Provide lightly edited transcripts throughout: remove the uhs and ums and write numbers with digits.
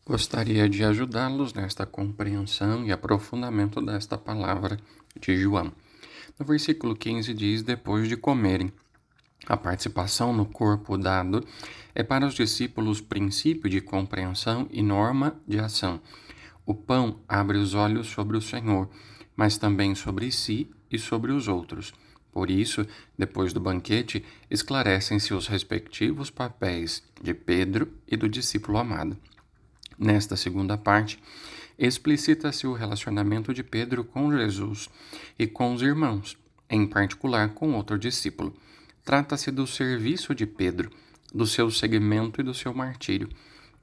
Gostaria de ajudá-los nesta compreensão e aprofundamento desta palavra de João. No versículo 15 diz: depois de comerem. A participação no corpo dado é para os discípulos princípio de compreensão e norma de ação. O pão abre os olhos sobre o Senhor, mas também sobre si e sobre os outros. Por isso, depois do banquete, esclarecem-se os respectivos papéis de Pedro e do discípulo amado. Nesta segunda parte, explicita-se o relacionamento de Pedro com Jesus e com os irmãos, em particular com outro discípulo. Trata-se do serviço de Pedro, do seu seguimento e do seu martírio.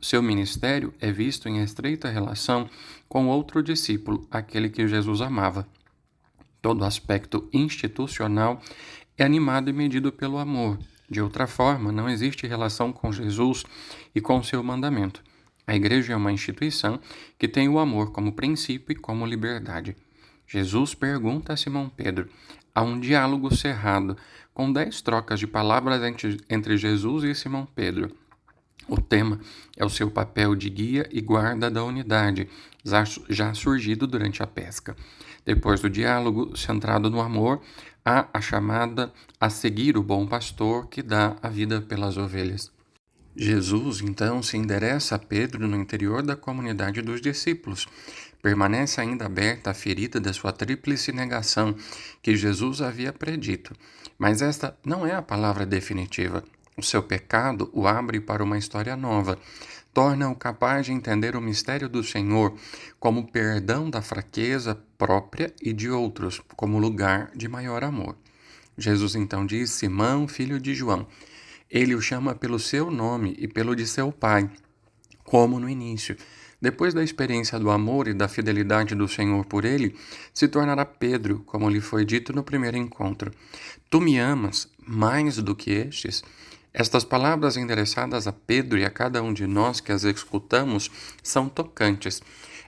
Seu ministério é visto em estreita relação com outro discípulo, aquele que Jesus amava. Todo aspecto institucional é animado e medido pelo amor. De outra forma, não existe relação com Jesus e com seu mandamento. A igreja é uma instituição que tem o amor como princípio e como liberdade. Jesus pergunta a Simão Pedro. Há um diálogo cerrado, com 10 trocas de palavras entre Jesus e Simão Pedro. O tema é o seu papel de guia e guarda da unidade, já surgido durante a pesca. Depois do diálogo, centrado no amor, há a chamada a seguir o bom pastor que dá a vida pelas ovelhas. Jesus, então, se endereça a Pedro no interior da comunidade dos discípulos. Permanece ainda aberta a ferida da sua tríplice negação que Jesus havia predito. Mas esta não é a palavra definitiva. O seu pecado o abre para uma história nova. Torna-o capaz de entender o mistério do Senhor como perdão da fraqueza própria e de outros, como lugar de maior amor. Jesus então diz: Simão, filho de João. Ele o chama pelo seu nome e pelo de seu pai, como no início. Depois da experiência do amor e da fidelidade do Senhor por ele, se tornará Pedro, como lhe foi dito no primeiro encontro. Tu me amas mais do que estes? Estas palavras endereçadas a Pedro e a cada um de nós que as escutamos são tocantes.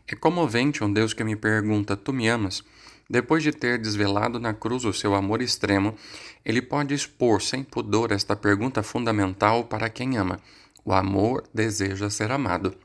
É comovente um Deus que me pergunta: tu me amas? Depois de ter desvelado na cruz o seu amor extremo, ele pode expor sem pudor esta pergunta fundamental para quem ama. O amor deseja ser amado.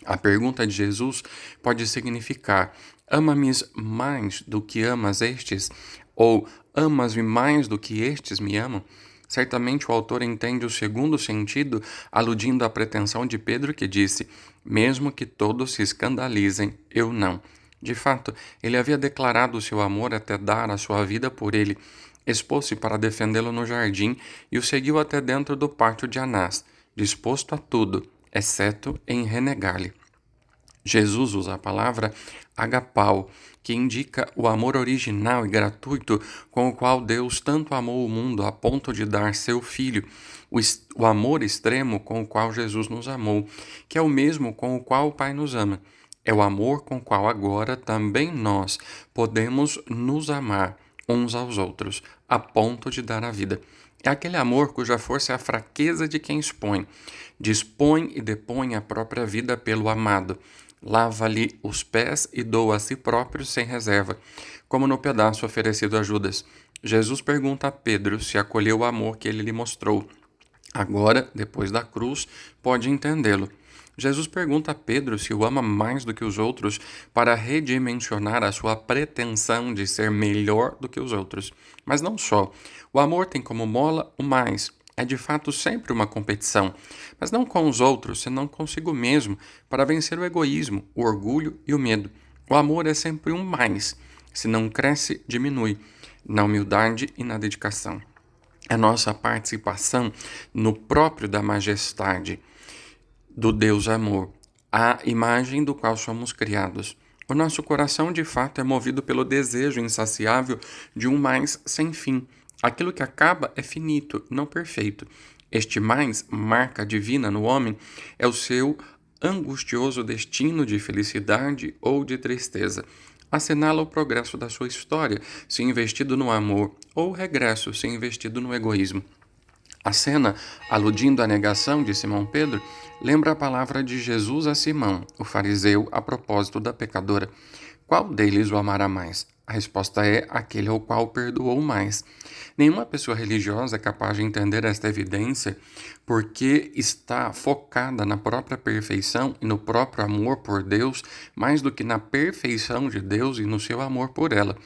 A pergunta de Jesus pode significar: ama-me mais do que amas estes? Ou amas-me mais do que estes me amam? Certamente o autor entende o segundo sentido, aludindo à pretensão de Pedro que disse: mesmo que todos se escandalizem, eu não. De fato, ele havia declarado o seu amor até dar a sua vida por ele, expôs-se para defendê-lo no jardim e o seguiu até dentro do pátio de Anás, disposto a tudo, exceto em renegar-lhe. Jesus usa a palavra agapau, que indica o amor original e gratuito com o qual Deus tanto amou o mundo a ponto de dar seu Filho, o amor extremo com o qual Jesus nos amou, que é o mesmo com o qual o Pai nos ama. É o amor com o qual agora também nós podemos nos amar uns aos outros, a ponto de dar a vida. É aquele amor cuja força é a fraqueza de quem dispõe e depõe a própria vida pelo amado. Lava-lhe os pés e doa a si próprio sem reserva, como no pedaço oferecido a Judas. Jesus pergunta a Pedro se acolheu o amor que ele lhe mostrou. Agora, depois da cruz, pode entendê-lo. Jesus pergunta a Pedro se o ama mais do que os outros para redimensionar a sua pretensão de ser melhor do que os outros. Mas não só. O amor tem como mola o mais. É de fato sempre uma competição, mas não com os outros, senão consigo mesmo, para vencer o egoísmo, o orgulho e o medo. O amor é sempre um mais. Se não cresce, diminui, na humildade e na dedicação. A nossa participação no próprio da majestade do Deus amor, a imagem do qual somos criados. O nosso coração, de fato, é movido pelo desejo insaciável de um mais sem fim. Aquilo que acaba é finito, não perfeito. Este mais, marca divina no homem, é o seu angustioso destino de felicidade ou de tristeza. Assinala o progresso da sua história, se investido no amor, ou o regresso, se investido no egoísmo. A cena, aludindo à negação de Simão Pedro, lembra a palavra de Jesus a Simão, o fariseu, a propósito da pecadora. Qual deles o amará mais? A resposta é aquele ao qual perdoou mais. Nenhuma pessoa religiosa é capaz de entender esta evidência porque está focada na própria perfeição e no próprio amor por Deus mais do que na perfeição de Deus e no seu amor por ela.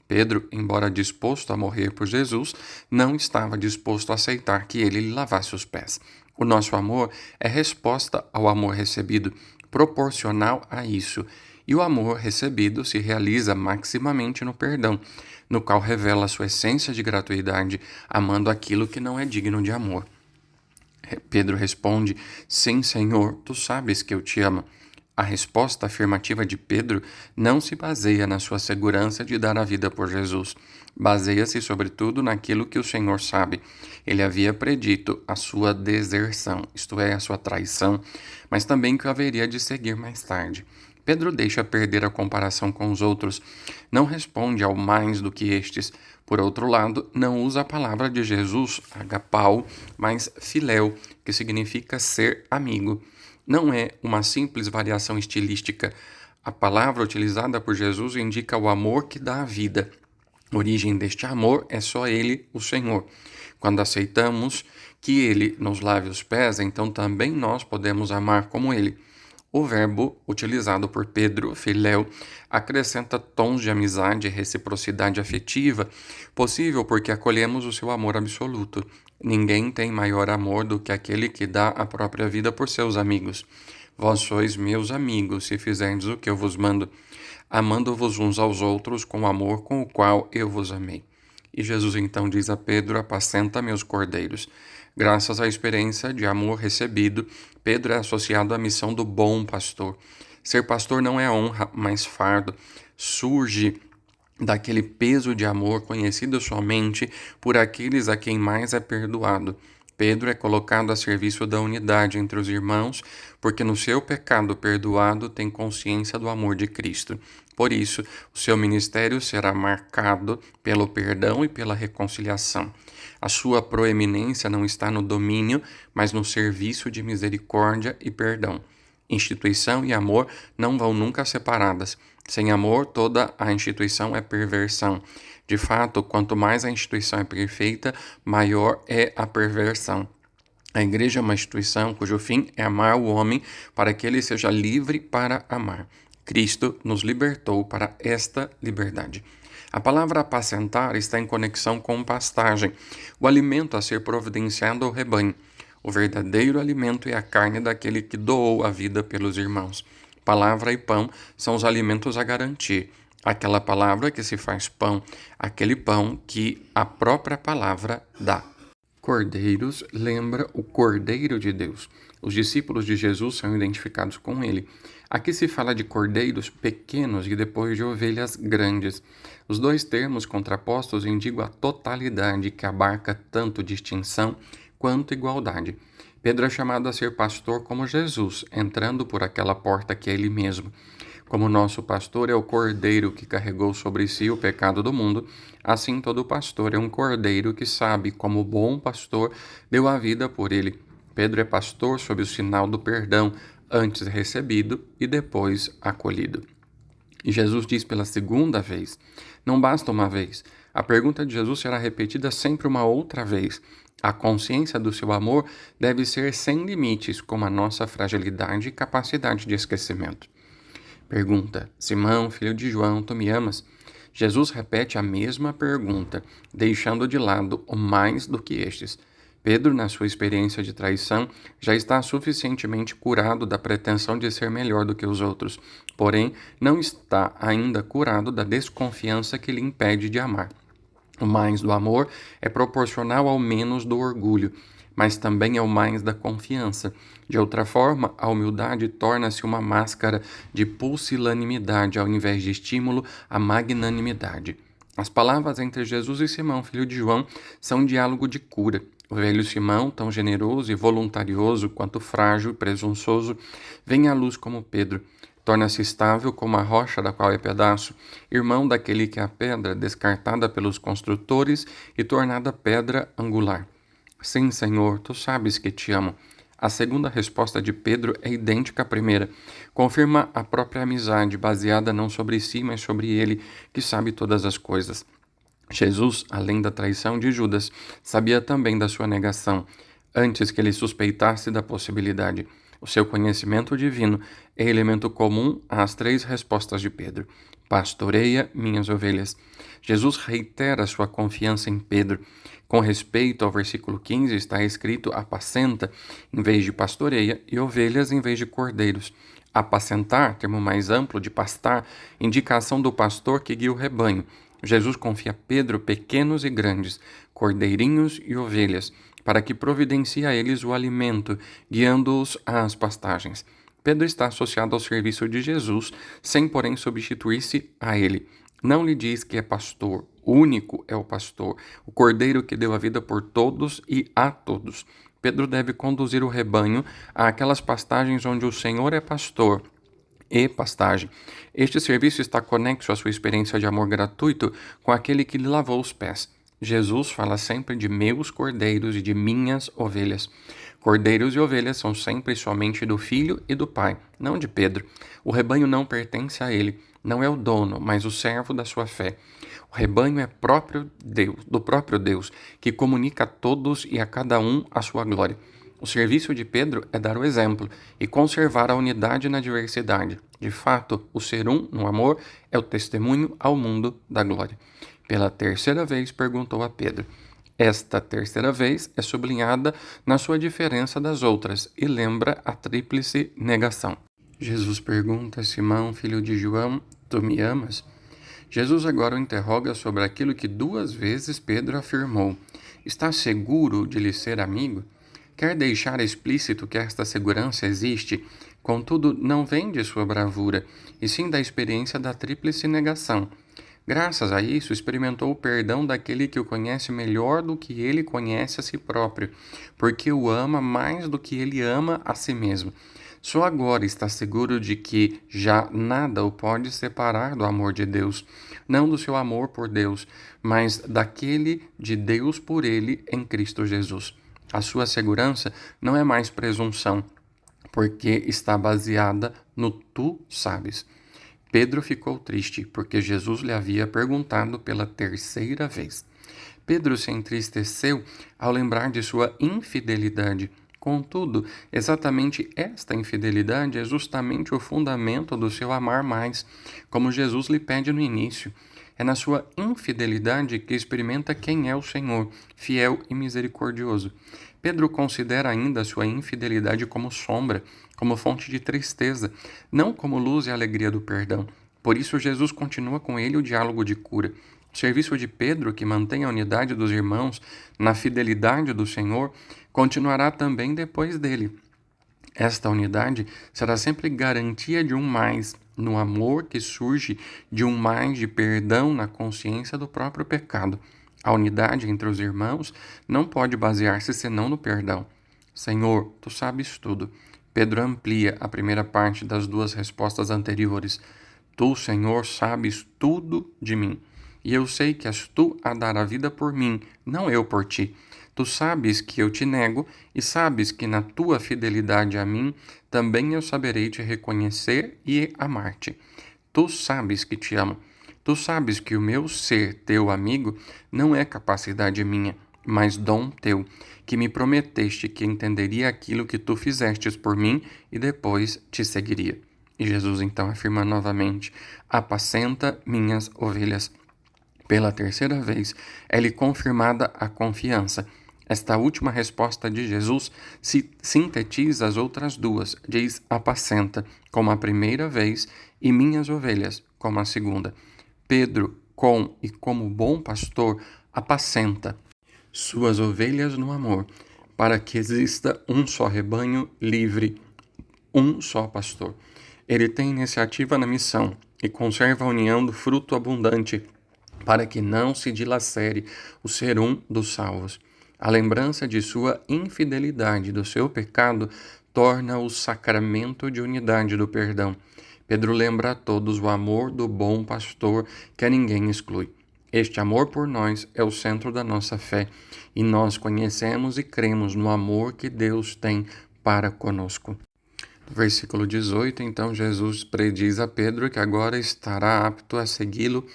Pedro, embora disposto a morrer por Jesus, não estava disposto a aceitar que ele lhe lavasse os pés. O nosso amor é resposta ao amor recebido, proporcional a isso. E o amor recebido se realiza maximamente no perdão, no qual revela sua essência de gratuidade, amando aquilo que não é digno de amor. Pedro responde: Sim, Senhor, tu sabes que eu te amo. A resposta afirmativa de Pedro não se baseia na sua segurança de dar a vida por Jesus. Baseia-se, sobretudo, naquilo que o Senhor sabe. Ele havia predito a sua deserção, isto é, a sua traição, mas também que o haveria de seguir mais tarde. Pedro deixa perder a comparação com os outros, não responde ao mais do que estes. Por outro lado, não usa a palavra de Jesus, agapau, mas filéu, que significa ser amigo. Não é uma simples variação estilística. A palavra utilizada por Jesus indica o amor que dá a vida. A origem deste amor é só Ele, o Senhor. Quando aceitamos que Ele nos lave os pés, então também nós podemos amar como Ele. O verbo utilizado por Pedro, filéu, acrescenta tons de amizade e reciprocidade afetiva, possível porque acolhemos o seu amor absoluto. Ninguém tem maior amor do que aquele que dá a própria vida por seus amigos. Vós sois meus amigos, se fizerdes o que eu vos mando, amando-vos uns aos outros com o amor com o qual eu vos amei. E Jesus então diz a Pedro: apacenta meus cordeiros. Graças à experiência de amor recebido, Pedro é associado à missão do bom pastor. Ser pastor não é honra, mas fardo. Surge daquele peso de amor conhecido somente por aqueles a quem mais é perdoado. Pedro é colocado a serviço da unidade entre os irmãos, porque no seu pecado perdoado tem consciência do amor de Cristo. Por isso, o seu ministério será marcado pelo perdão e pela reconciliação. A sua proeminência não está no domínio, mas no serviço de misericórdia e perdão. Instituição e amor não vão nunca separadas. Sem amor, toda a instituição é perversão. De fato, quanto mais a instituição é perfeita, maior é a perversão. A igreja é uma instituição cujo fim é amar o homem para que ele seja livre para amar. Cristo nos libertou para esta liberdade. A palavra apacentar está em conexão com pastagem, o alimento a ser providenciado ao rebanho. O verdadeiro alimento é a carne daquele que doou a vida pelos irmãos. Palavra e pão são os alimentos a garantir. Aquela palavra que se faz pão, aquele pão que a própria palavra dá. Cordeiros lembra o Cordeiro de Deus. Os discípulos de Jesus são identificados com ele. Aqui se fala de cordeiros pequenos e depois de ovelhas grandes. Os dois termos contrapostos indicam a totalidade que abarca tanto distinção quanto igualdade. Pedro é chamado a ser pastor como Jesus, entrando por aquela porta que é ele mesmo. Como nosso pastor é o cordeiro que carregou sobre si o pecado do mundo, assim todo pastor é um cordeiro que sabe, como bom pastor, deu a vida por ele. Pedro é pastor sob o sinal do perdão, antes recebido e depois acolhido. E Jesus diz pela segunda vez: não basta uma vez. A pergunta de Jesus será repetida sempre uma outra vez. A consciência do seu amor deve ser sem limites, como a nossa fragilidade e capacidade de esquecimento. Pergunta: Simão, filho de João, tu me amas? Jesus repete a mesma pergunta, deixando de lado o mais do que estes. Pedro, na sua experiência de traição, já está suficientemente curado da pretensão de ser melhor do que os outros, porém não está ainda curado da desconfiança que lhe impede de amar. O mais do amor é proporcional ao menos do orgulho, mas também ao mais da confiança. De outra forma, a humildade torna-se uma máscara de pusilanimidade ao invés de estímulo à magnanimidade. As palavras entre Jesus e Simão, filho de João, são um diálogo de cura. O velho Simão, tão generoso e voluntarioso quanto frágil e presunçoso, vem à luz como Pedro. Torna-se estável como a rocha da qual é pedaço, irmão daquele que é a pedra descartada pelos construtores e tornada pedra angular. Sim, Senhor, tu sabes que te amo. A segunda resposta de Pedro é idêntica à primeira. Confirma a própria amizade, baseada não sobre si, mas sobre ele, que sabe todas as coisas. Jesus, além da traição de Judas, sabia também da sua negação, antes que ele suspeitasse da possibilidade. O seu conhecimento divino é elemento comum às três respostas de Pedro. Pastoreia minhas ovelhas. Jesus reitera sua confiança em Pedro. Com respeito ao versículo 15, está escrito apacenta em vez de pastoreia e ovelhas em vez de cordeiros. Apacentar, termo mais amplo de pastar, indicação do pastor que guia o rebanho. Jesus confia a Pedro pequenos e grandes, cordeirinhos e ovelhas, para que providencie a eles o alimento, guiando-os às pastagens. Pedro está associado ao serviço de Jesus, sem porém substituir-se a ele. Não lhe diz que é pastor, único é o pastor, o cordeiro que deu a vida por todos e a todos. Pedro deve conduzir o rebanho àquelas pastagens onde o Senhor é pastor e pastagem. Este serviço está conexo à sua experiência de amor gratuito com aquele que lhe lavou os pés. Jesus fala sempre de meus cordeiros e de minhas ovelhas. Cordeiros e ovelhas são sempre somente do Filho e do Pai, não de Pedro. O rebanho não pertence a ele, não é o dono, mas o servo da sua fé. O rebanho é próprio Deus, do próprio Deus, que comunica a todos e a cada um a sua glória. O serviço de Pedro é dar o exemplo e conservar a unidade na diversidade. De fato, o ser um no amor é o testemunho ao mundo da glória. Pela terceira vez perguntou a Pedro. Esta terceira vez é sublinhada na sua diferença das outras e lembra a tríplice negação. Jesus pergunta a Simão, filho de João, tu me amas? Jesus agora o interroga sobre aquilo que 2 vezes Pedro afirmou. Está seguro de lhe ser amigo? Quer deixar explícito que esta segurança existe, contudo não vem de sua bravura, e sim da experiência da tríplice negação. Graças a isso, experimentou o perdão daquele que o conhece melhor do que ele conhece a si próprio, porque o ama mais do que ele ama a si mesmo. Só agora está seguro de que já nada o pode separar do amor de Deus, não do seu amor por Deus, mas daquele de Deus por ele em Cristo Jesus. A sua segurança não é mais presunção, porque está baseada no tu sabes. Pedro ficou triste, porque Jesus lhe havia perguntado pela terceira vez. Pedro se entristeceu ao lembrar de sua infidelidade. Contudo, exatamente esta infidelidade é justamente o fundamento do seu amar mais, como Jesus lhe pede no início. É na sua infidelidade que experimenta quem é o Senhor, fiel e misericordioso. Pedro considera ainda a sua infidelidade como sombra, como fonte de tristeza, não como luz e alegria do perdão. Por isso, Jesus continua com ele o diálogo de cura. O serviço de Pedro, que mantém a unidade dos irmãos na fidelidade do Senhor, continuará também depois dele. Esta unidade será sempre garantia de um mais, no amor que surge de um mais de perdão na consciência do próprio pecado. A unidade entre os irmãos não pode basear-se senão no perdão. Senhor, tu sabes tudo. Pedro amplia a primeira parte das 2 respostas anteriores. Tu, Senhor, sabes tudo de mim. E eu sei que és tu a dar a vida por mim, não eu por ti. Tu sabes que eu te nego e sabes que na tua fidelidade a mim também eu saberei te reconhecer e amar-te. Tu sabes que te amo. Tu sabes que o meu ser teu amigo não é capacidade minha, mas dom teu, que me prometeste que entenderia aquilo que tu fizestes por mim e depois te seguiria. E Jesus então afirma novamente: apacenta minhas ovelhas. Pela terceira vez, é-lhe confirmada a confiança. Esta última resposta de Jesus sintetiza as outras 2, diz apacenta, como a primeira vez, e minhas ovelhas, como a segunda. Pedro, com e como bom pastor, apacenta suas ovelhas no amor, para que exista um só rebanho livre, um só pastor. Ele tem iniciativa na missão e conserva a união do fruto abundante, para que não se dilacere o ser um dos salvos. A lembrança de sua infidelidade, do seu pecado, torna o sacramento de unidade do perdão. Pedro lembra a todos o amor do bom pastor que a ninguém exclui. Este amor por nós é o centro da nossa fé, e nós conhecemos e cremos no amor que Deus tem para conosco. No versículo 18, então, Jesus prediz a Pedro que agora estará apto a segui-lo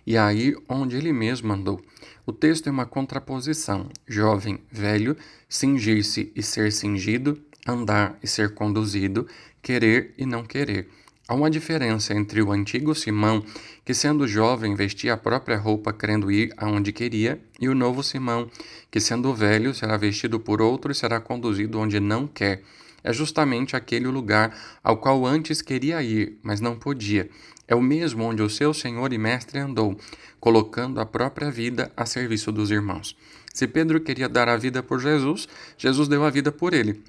e a ir onde ele mesmo andou. O texto é uma contraposição: jovem, velho, cingir-se e ser cingido, andar e ser conduzido, querer e não querer. Há uma diferença entre o antigo Simão, que sendo jovem vestia a própria roupa querendo ir aonde queria, e o novo Simão, que sendo velho será vestido por outro e será conduzido onde não quer. É justamente aquele lugar ao qual antes queria ir, mas não podia. É o mesmo onde o seu Senhor e Mestre andou, colocando a própria vida a serviço dos irmãos. Se Pedro queria dar a vida por Jesus, Jesus deu a vida por ele.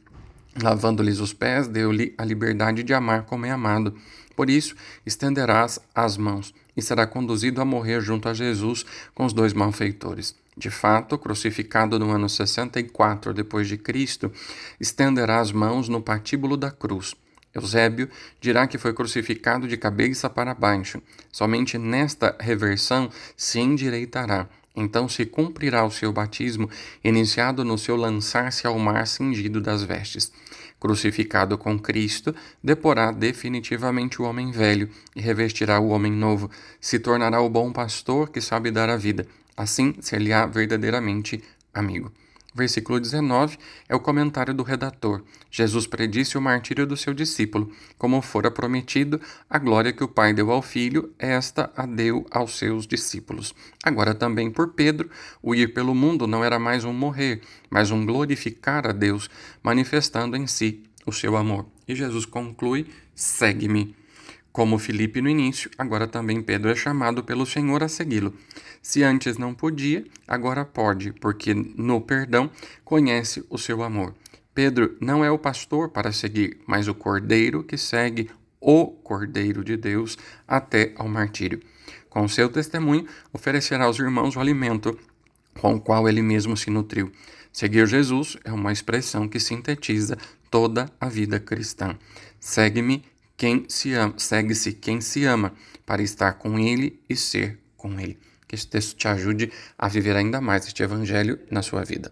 Lavando-lhes os pés, deu-lhe a liberdade de amar como é amado. Por isso, estenderás as mãos e será conduzido a morrer junto a Jesus com os dois malfeitores. De fato, crucificado no ano 64 depois de Cristo, estenderá as mãos no patíbulo da cruz. Eusébio dirá que foi crucificado de cabeça para baixo. Somente nesta reversão se endireitará. Então se cumprirá o seu batismo, iniciado no seu lançar-se ao mar cingido das vestes. Crucificado com Cristo, deporá definitivamente o homem velho e revestirá o homem novo. Se tornará o bom pastor que sabe dar a vida. Assim, ser-lhe-á verdadeiramente amigo. Versículo 19 é o comentário do redator. Jesus predisse o martírio do seu discípulo. Como fora prometido, a glória que o Pai deu ao Filho, esta a deu aos seus discípulos. Agora também por Pedro, o ir pelo mundo não era mais um morrer, mas um glorificar a Deus, manifestando em si o seu amor. E Jesus conclui: segue-me. Como Filipe no início, agora também Pedro é chamado pelo Senhor a segui-lo. Se antes não podia, agora pode, porque no perdão conhece o seu amor. Pedro não é o pastor para seguir, mas o cordeiro que segue o Cordeiro de Deus até ao martírio. Com seu testemunho, oferecerá aos irmãos o alimento com o qual ele mesmo se nutriu. Seguir Jesus é uma expressão que sintetiza toda a vida cristã. Segue-me quem se ama, segue-se quem se ama, para estar com ele e ser com ele. Que esse texto te ajude a viver ainda mais este evangelho na sua vida.